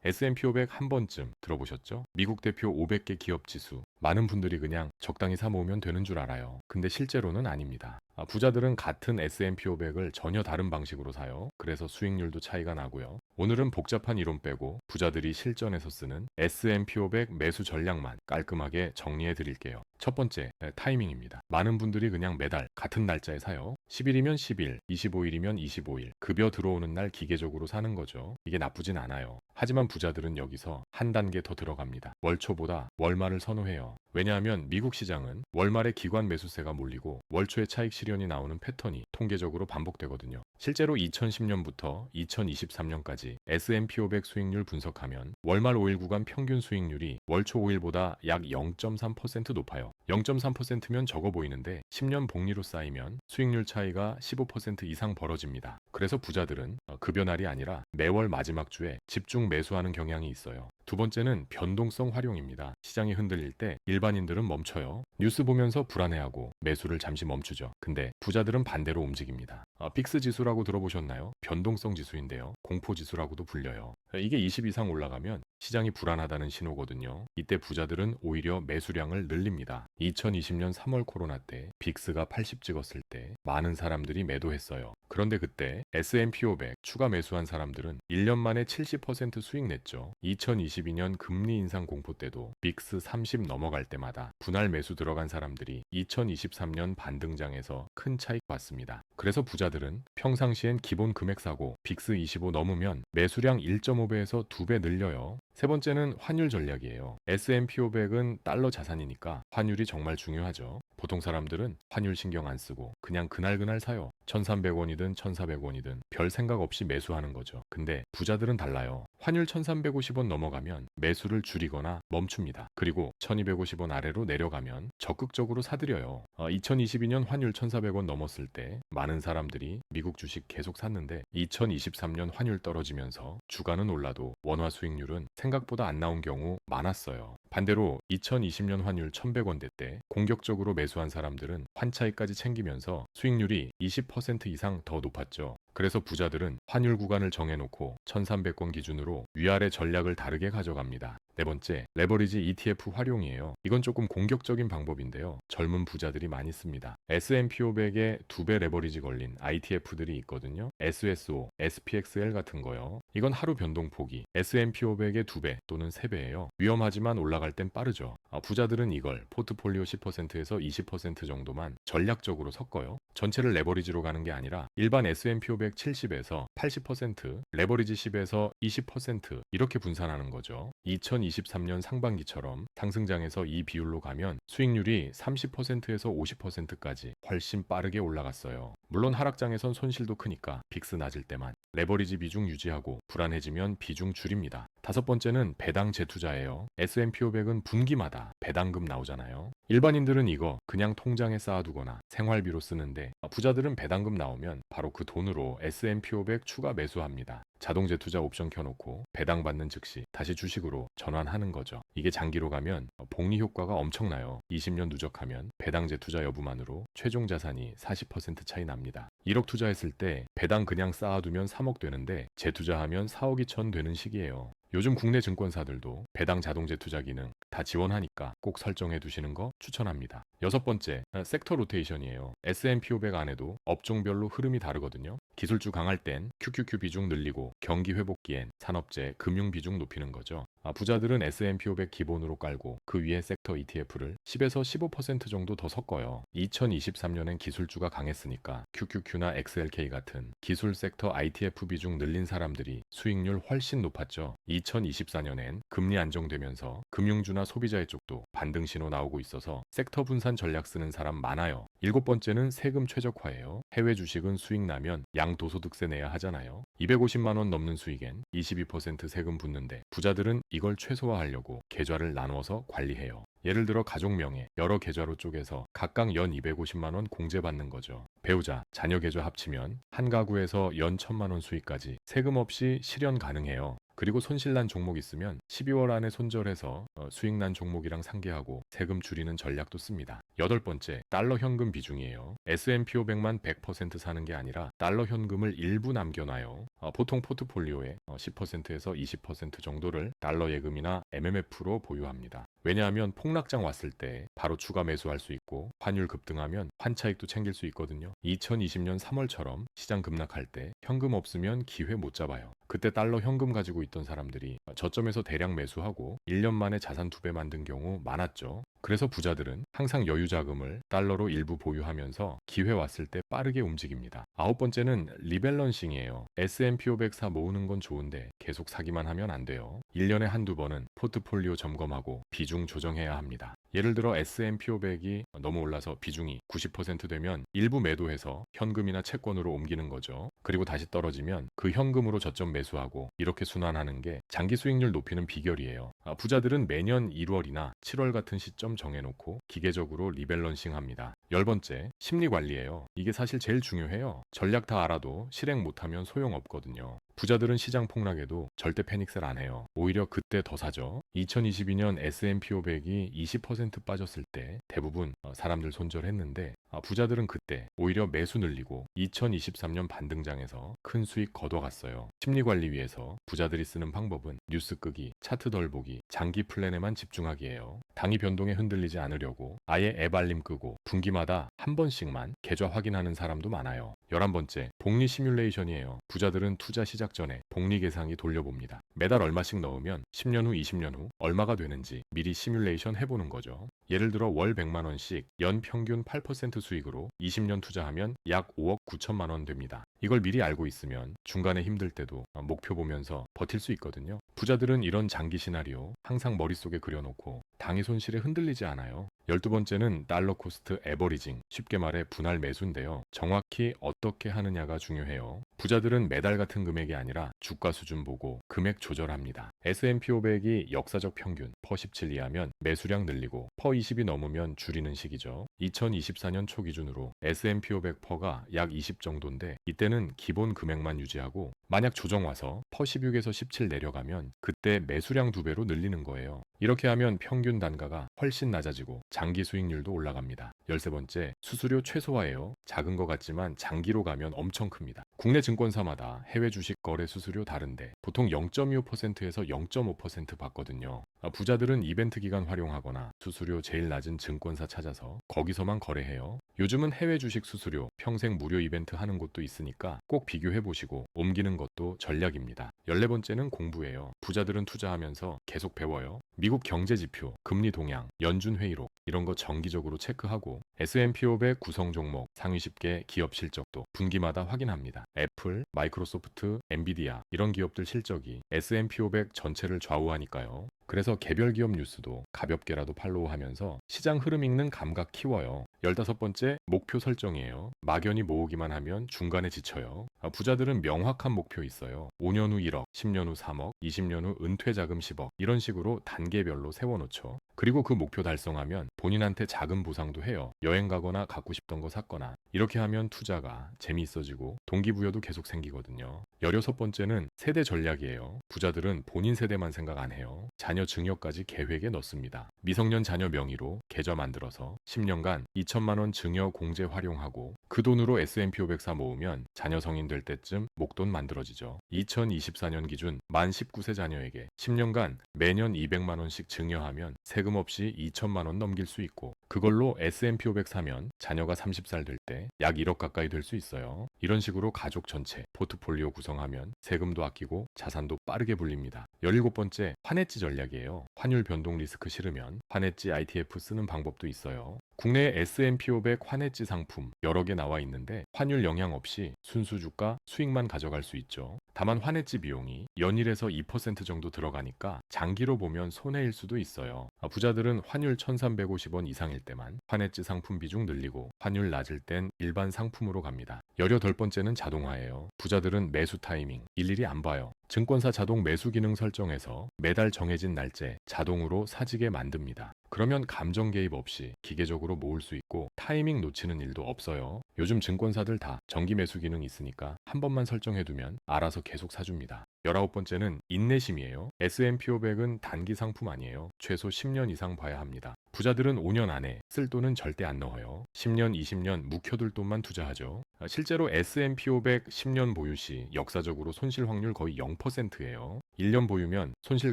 S&P 500 한 번쯤 들어보셨죠? 미국 대표 500개 기업 지수. 많은 분들이 그냥 적당히 사 모으면 되는 줄 알아요. 근데 실제로는 아닙니다. 부자들은 같은 S&P 500을 전혀 다른 방식으로 사요. 그래서 수익률도 차이가 나고요. 오늘은 복잡한 이론 빼고 부자들이 실전에서 쓰는 S&P 500 매수 전략만 깔끔하게 정리해 드릴게요. 첫 번째, 타이밍입니다. 많은 분들이 그냥 매달 같은 날짜에 사요. 10일이면 10일, 25일이면 25일. 급여 들어오는 날 기계적으로 사는 거죠. 이게 나쁘진 않아요. 하지만 부자들은 여기서 한 단계 더 들어갑니다. 월초보다 월말을 선호해요. 왜냐하면 미국 시장은 월말에 기관 매수세가 몰리고 월초에 차익 실현이 나오는 패턴이 통계적으로 반복되거든요. 실제로 2010년부터 2023년까지 S&P 500 수익률 분석하면 월말 5일 구간 평균 수익률이 월초 5일보다 약 0.3% 높아요. 0.3%면 적어 보이는데 10년 복리로 쌓이면 수익률 차이가 15% 이상 벌어집니다. 그래서 부자들은 급여 날이 아니라 매월 마지막 주에 집중 매수하는 경향이 있어요. 두 번째는 변동성 활용입니다. 시장이 흔들릴 때 일반인들은 멈춰요. 뉴스 보면서 불안해하고 매수를 잠시 멈추죠. 근데 부자들은 반대로 움직입니다. 픽스 지수라고 들어보셨나요? 변동성 지수인데요. 공포 지수라고도 불려요. 이게 20 이상 올라가면 시장이 불안하다는 신호거든요. 이때 부자들은 오히려 매수량을 늘립니다. 2020년 3월 코로나 때 빅스가 80 찍었을 때 많은 사람들이 매도했어요. 그런데 그때 S&P 500 추가 매수한 사람들은 1년 만에 70% 수익 냈죠. 2022년 금리 인상 공포 때도 빅스 30 넘어갈 때마다 분할 매수 들어간 사람들이 2023년 반등장에서 큰 차익 봤습니다. 그래서 부자들은 평상시엔 기본 금액 사고 빅스 25 넘으면 매수량 1.5배에서 2배 늘려요. 세 번째는 환율 전략이에요. S&P 500은 달러 자산이니까 환율이 정말 중요하죠. 보통 사람들은 환율 신경 안 쓰고 그냥 그날 사요. 1,300원이든 1,400원이든 별 생각 없이 매수하는 거죠. 근데 부자들은 달라요. 환율 1,350원 넘어가면 매수를 줄이거나 멈춥니다. 그리고 1,250원 아래로 내려가면 적극적으로 사들여요. 2022년 환율 1,400원 넘었을 때 많은 사람들이 미국 주식 계속 샀는데 2023년 환율 떨어지면서 주가는 올라도 원화 수익률은 생각보다 안 나온 경우 많았어요. 반대로 2020년 환율 1,100원대 때 공격적으로 매수한 사람들은 환차익까지 챙기면서 수익률이 20% 이상 더 높았죠. 그래서 부자들은 환율 구간을 정해놓고 1300권 기준으로 위아래 전략을 다르게 가져갑니다. 네 번째, 레버리지 ETF 활용이에요. 이건 조금 공격적인 방법인데요. 젊은 부자들이 많이 씁니다. S&P 500에 2배 레버리지 걸린 ITF들이 있거든요. SSO, SPXL 같은 거요. 이건 하루 변동폭이 S&P 500의 2배 또는 3배예요. 위험하지만 올라갈 땐 빠르죠. 부자들은 이걸 포트폴리오 10%에서 20% 정도만 전략적으로 섞어요. 전체를 레버리지로 가는 게 아니라 일반 S&P 500 70에서 80%, 레버리지 10에서 20% 이렇게 분산하는 거죠. 2023년 상반기처럼 상승장에서 이 비율로 가면 수익률이 30%에서 50%까지 훨씬 빠르게 올라갔어요. 물론 하락장에선 손실도 크니까 빅스 낮을 때만 레버리지 비중 유지하고 불안해지면 비중 줄입니다. 다섯 번째는 배당 재투자예요. S&P 500은 분기마다 배당금 나오잖아요. 일반인들은 이거 그냥 통장에 쌓아두거나 생활비로 쓰는데 부자들은 배당금 나오면 바로 그 돈으로 S&P 500 추가 매수합니다. 자동 재투자 옵션 켜놓고 배당 받는 즉시 다시 주식으로 전환하는 거죠. 이게 장기로 가면 복리 효과가 엄청나요. 20년 누적하면 배당 재투자 여부만으로 최종 자산이 40% 차이 납니다. 1억 투자했을 때 배당 그냥 쌓아두면 3억 되는데 재투자하면 4억 2천 되는 시기예요. 요즘 국내 증권사들도 배당 자동 재투자 기능 다 지원하니까 꼭 설정해 두시는 거 추천합니다. 여섯 번째, 섹터 로테이션이에요. S&P 500 안에도 업종별로 흐름이 다르거든요. 기술주 강할 땐 QQQ 비중 늘리고 경기 회복기엔 산업재, 금융 비중 높이는 거죠. 부자들은 S&P 500 기본으로 깔고 그 위에 섹터 ETF를 10에서 15% 정도 더 섞어요. 2023년엔 기술주가 강했으니까 QQQ나 XLK 같은 기술 섹터 ITF 비중 늘린 사람들이 수익률 훨씬 높았죠. 2024년엔 금리 안정되면서 금융주나 소비자의 쪽도 반등 신호 나오고 있어서 섹터 분산 전략 쓰는 사람 많아요. 일곱 번째는 세금 최적화예요. 해외 주식은 수익 나면 양도소득세 내야 하잖아요. 250만 원 넘는 수익엔 22% 세금 붙는데 부자들은 이걸 최소화하려고 계좌를 나누어서 관리해요. 예를 들어 가족명의 여러 계좌로 쪼개서 각각 연 250만 원 공제받는 거죠. 배우자, 자녀 계좌 합치면 한 가구에서 연 1,000만 원 수익까지 세금 없이 실현 가능해요. 그리고 손실난 종목 있으면 12월 안에 손절해서 수익난 종목이랑 상계하고 세금 줄이는 전략도 씁니다. 여덟 번째, 달러 현금 비중이에요. S&P 500만 100% 사는 게 아니라 달러 현금을 일부 남겨놔요. 보통 포트폴리오의 10%에서 20% 정도를 달러 예금이나 MMF로 보유합니다. 왜냐하면 폭락장 왔을 때 바로 추가 매수할 수 있고 환율 급등하면 환차익도 챙길 수 있거든요. 2020년 3월처럼 시장 급락할 때 현금 없으면 기회 못 잡아요. 그때 달러 현금 가지고 있던 사람들이 저점에서 대량 매수하고 1년 만에 자산 2배 만든 경우 많았죠. 그래서 부자들은 항상 여유 자금을 달러로 일부 보유하면서 기회 왔을 때 빠르게 움직입니다. 아홉 번째는 리밸런싱이에요. S&P 500 사 모으는 건 좋은데 계속 사기만 하면 안 돼요. 1년에 한두 번은 포트폴리오 점검하고 비중 조정해야 합니다. 예를 들어 S&P 500이 너무 올라서 비중이 90% 되면 일부 매도해서 현금이나 채권으로 옮기는 거죠. 그리고 다시 떨어지면 그 현금으로 저점 매수하고 이렇게 순환하는 게 장기 수익률 높이는 비결이에요. 부자들은 매년 1월이나 7월 같은 시점 정해놓고 기계적으로 리밸런싱 합니다. 열 번째, 심리 관리예요. 이게 사실 제일 중요해요. 전략 다 알아도 실행 못하면 소용없거든요. 부자들은 시장 폭락에도 절대 패닉셀 안 해요. 오히려 그때 더 사죠. 2022년 S&P 500이 20% 빠졌을 때 대부분 사람들 손절했는데 부자들은 그때 오히려 매수 늘리고 2023년 반등장에서 큰 수익 거둬갔어요. 심리관리 위해서 부자들이 쓰는 방법은 뉴스 끄기, 차트 덜 보기, 장기 플랜에만 집중하기예요. 당이 변동에 흔들리지 않으려고 아예 앱 알림 끄고 분기마다 한 번씩만 계좌 확인하는 사람도 많아요. 11번째, 복리 시뮬레이션이에요. 부자들은 투자 시작 전에 복리 계산기 돌려봅니다. 매달 얼마씩 넣으면 10년 후, 20년 후 얼마가 되는지 미리 시뮬레이션 해보는 거죠. 예를 들어 월 100만 원씩 연 평균 8% 수익으로 20년 투자하면 약 5억 9천만 원 됩니다. 이걸 미리 알고 있으면 중간에 힘들 때도 목표 보면서 버틸 수 있거든요. 부자들은 이런 장기 시나리오 항상 머릿속에 그려놓고 당의 손실에 흔들리지 않아요. 12번째는 달러 코스트 에버리징, 쉽게 말해 분할 매수인데요. 정확히 어떻게 하느냐가 중요해요. 부자들은 매달 같은 금액이 아니라 주가 수준 보고 금액 조절합니다. S&P 500이 역사적 평균 퍼 17 이하면 매수량 늘리고 퍼 20이 넘으면 줄이는 시기죠. 2024년 초 기준으로 S&P 500 퍼가 약 20 정도인데 이때는 기본 금액만 유지하고 만약 조정 와서 퍼 16에서 17 내려가면 그때 매수량 2배로 늘리는 거예요. 이렇게 하면 평균 단가가 훨씬 낮아지고 장기 수익률도 올라갑니다. 13번째, 수수료 최소화예요. 작은 것 같지만 장기로 가면 엄청 큽니다. 국내 증권사마다 해외 주식 거래 수수료 다른데 보통 0.25%에서 0.5% 받거든요. 부자들은 이벤트 기간 활용하거나 수수료 제일 낮은 증권사 찾아서 거기서만 거래해요. 요즘은 해외 주식 수수료 평생 무료 이벤트 하는 곳도 있으니까 꼭 비교해보시고 옮기는 것도 전략입니다. 14번째는 공부예요. 부자들은 투자하면서 계속 배워요. 미국 경제지표, 금리 동향, 연준 회의록 이런 거 정기적으로 체크하고 S&P 500 구성 종목, 상위 10개 기업 실적도 분기마다 확인합니다. 애플, 마이크로소프트, 엔비디아 이런 기업들 실적이 S&P 500 전체를 좌우하니까요. 그래서 개별 기업 뉴스도 가볍게라도 팔로우하면서 시장 흐름 읽는 감각 키워요. 15번째, 목표 설정이에요. 막연히 모으기만 하면 중간에 지쳐요. 부자들은 명확한 목표 있어요. 5년 후 1억, 10년 후 3억, 20년 후 은퇴 자금 10억 이런 식으로 단계별로 세워놓죠. 그리고 그 목표 달성하면 본인한테 작은 보상도 해요. 여행 가거나 갖고 싶던 거 샀거나. 이렇게 하면 투자가 재미있어지고 동기부여도 계속 생기거든요. 16번째는 세대 전략이에요. 부자들은 본인 세대만 생각 안 해요. 자녀 증여까지 계획에 넣습니다. 미성년 자녀 명의로 계좌 만들어서 10년간 2천만 원 증여 공제 활용하고 그 돈으로 S&P 500 사 모으면 자녀 성인 될 때쯤 목돈 만들어지죠. 2024년 기준 만 19세 자녀에게 10년간 매년 200만 원씩 증여하면 세금 없이 2천만 원 넘길 수 있고 그걸로 S&P 500 사면 자녀가 30살 될 때 약 1억 가까이 될 수 있어요. 이런 식으로 가족 전체 포트폴리오 구성하면 세금도 아끼고 자산도 빠르게 불립니다. 17번째, 환해지 전략이에요. 환율 변동 리스크 싫으면 환해지 ITF 쓰는 방법도 있어요. 국내 S&P 500 환해지 상품 여러 개 나와 있는데 환율 영향 없이 순수 주가 수익만 가져갈 수 있죠. 다만 환해지 비용이 연일에서 2% 정도 들어가니까 장기로 보면 손해일 수도 있어요. 부자들은 환율 1350원 이상일 때만 환해지 상품 비중 늘리고 환율 낮을 땐 일반 상품으로 갑니다. 18번째는 자동화예요. 부자들은 매수 타이밍 일일이 안 봐요. 증권사 자동 매수 기능 설정해서 매달 정해진 날짜 자동으로 사지게 만듭니다. 그러면 감정 개입 없이 기계적으로 모을 수 있고 타이밍 놓치는 일도 없어요. 요즘 증권사들 다 정기 매수 기능 있으니까 한 번만 설정해두면 알아서 계속 사줍니다. 19번째는 인내심이에요. S&P 500은 단기 상품 아니에요. 최소 10년 이상 봐야 합니다. 부자들은 5년 안에 쓸 돈은 절대 안 넣어요. 10년, 20년 묵혀둘 돈만 투자하죠. 실제로 S&P 500 10년 보유 시 역사적으로 손실 확률 거의 0%예요. 1년 보유면 손실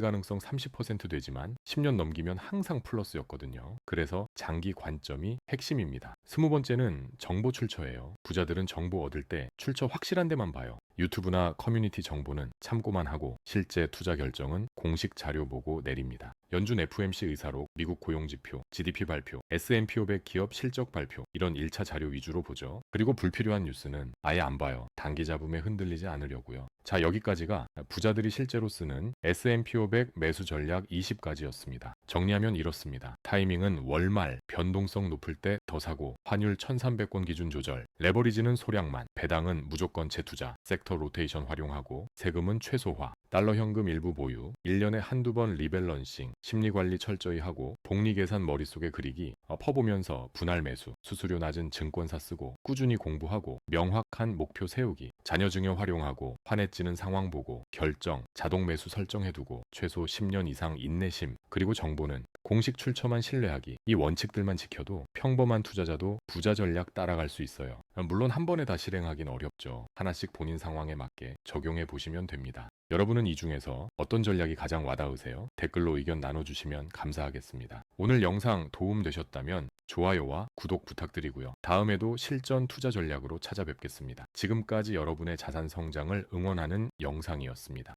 가능성 30% 되지만 10년 넘기면 항상 플러스였거든요. 그래서 장기 관점이 핵심입니다. 20번째는 정보 출처예요. 부자들은 정보 얻을 때 출처 확실한 데만 봐요. 유튜브나 커뮤니티 정보는 참고만 하고 실제 투자 결정은 공식 자료 보고 내립니다. 연준 FOMC 의사록, 미국 고용지표, GDP 발표, S&P 500 기업 실적 발표 이런 1차 자료 위주로 보죠. 그리고 불필요한 뉴스는 아예 안 봐요. 단기 잡음에 흔들리지 않으려고요. 자, 여기까지가 부자들이 실제로 쓰는 S&P 500 매수 전략 20가지였습니다. 정리하면 이렇습니다. 타이밍은 월말, 변동성 높을 때 더 사고, 환율 1300원 기준 조절, 레버리지는 소량만, 배당은 무조건 재투자, 섹터 로테이션 활용하고, 세금은 최소화, 달러 현금 일부 보유, 1년에 한두 번 리밸런싱, 심리관리 철저히 하고, 복리계산 머릿속에 그리기, 퍼보면서 분할 매수, 수수료 낮은 증권사 쓰고, 꾸준히 공부하고, 명확한 목표 세우기, 자녀 증여 활용하고, 환해지는 상황 보고, 결정, 자동 매수 설정해두고, 최소 10년 이상 인내심, 그리고 정보는 공식 출처만 신뢰하기, 이 원칙들만 지켜도 평범한 투자자도 부자 전략 따라갈 수 있어요. 물론 한 번에 다 실행하긴 어렵죠. 하나씩 본인 상황에 맞게 적용해 보시면 됩니다. 여러분은 이 중에서 어떤 전략이 가장 와닿으세요? 댓글로 의견 나눠주시면 감사하겠습니다. 오늘 영상 도움 되셨다면 좋아요와 구독 부탁드리고요. 다음에도 실전 투자 전략으로 찾아뵙겠습니다. 지금까지 여러분의 자산 성장을 응원하는 영상이었습니다.